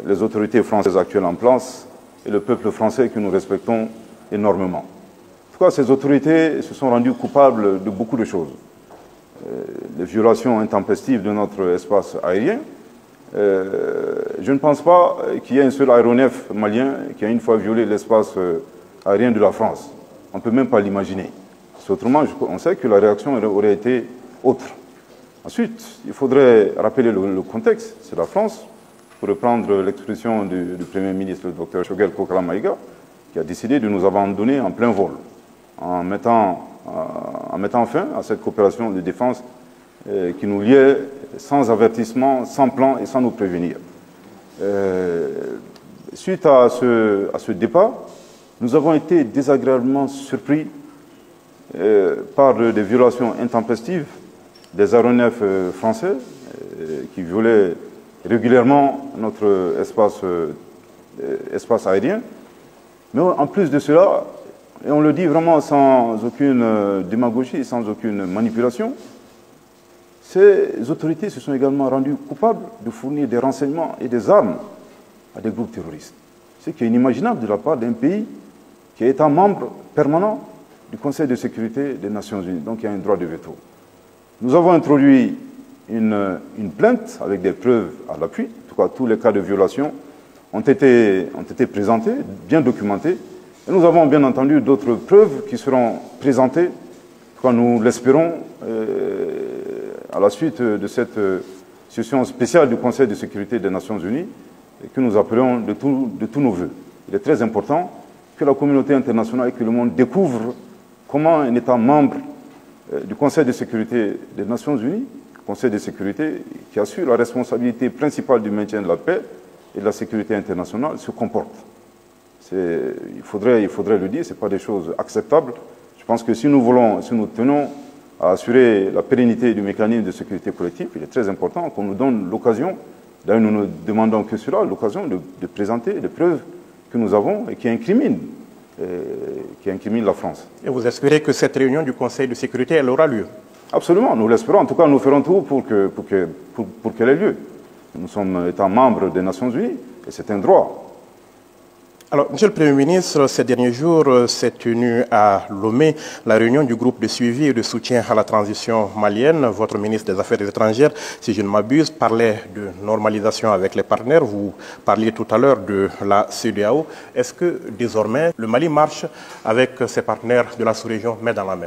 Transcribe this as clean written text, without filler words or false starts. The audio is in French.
les autorités françaises actuelles en place et le peuple français que nous respectons énormément. En tout cas, ces autorités se sont rendues coupables de beaucoup de choses. Les violations intempestives de notre espace aérien. Je ne pense pas qu'il y ait un seul aéronef malien qui a une fois violé l'espace aérien de la France. On ne peut même pas l'imaginer. Autrement, on sait que la réaction aurait été autre. Ensuite, il faudrait rappeler le contexte. C'est la France, pour reprendre l'expression du Premier ministre, le Dr Choguel Kokala Maïga, qui a décidé de nous abandonner en plein vol, en mettant fin à cette coopération de défense qui nous liait sans avertissement, sans plan et sans nous prévenir. Suite à ce départ, nous avons été désagréablement surpris par des violations intempestives des aéronefs français qui violaient régulièrement notre espace aérien. Mais en plus de cela, et on le dit vraiment sans aucune démagogie, sans aucune manipulation, ces autorités se sont également rendues coupables de fournir des renseignements et des armes à des groupes terroristes. Ce qui est inimaginable de la part d'un pays qui est un membre permanent du Conseil de sécurité des Nations Unies, donc il y a un droit de veto. Nous avons introduit une plainte avec des preuves à l'appui. En tout cas, tous les cas de violation ont été présentés, bien documentés. Et nous avons bien entendu d'autres preuves qui seront présentées, quand nous l'espérons, à la suite de cette session spéciale du Conseil de sécurité des Nations Unies, que nous appelons de tous nos voeux. Il est très important que la communauté internationale et que le monde découvre comment un État membre du Conseil de sécurité des Nations Unies, Conseil de sécurité qui assure la responsabilité principale du maintien de la paix et de la sécurité internationale, se comporte. Il faudrait le dire, ce n'est pas des choses acceptables. Je pense que si nous tenons à assurer la pérennité du mécanisme de sécurité collective, il est très important qu'on nous donne l'occasion, d'ailleurs nous ne demandons que cela, l'occasion de présenter les preuves que nous avons et qui incriminent la France. Et vous espérez que cette réunion du Conseil de sécurité, elle aura lieu? Absolument, nous l'espérons. En tout cas, nous ferons tout pour qu'elle ait lieu. Nous sommes étant membres des Nations Unies et c'est un droit. Alors, Monsieur le Premier ministre, ces derniers jours s'est tenue à Lomé la réunion du groupe de suivi et de soutien à la transition malienne. Votre ministre des Affaires étrangères, si je ne m'abuse, parlait de normalisation avec les partenaires. Vous parliez tout à l'heure de la CEDEAO. Est-ce que désormais le Mali marche avec ses partenaires de la sous-région main dans la main?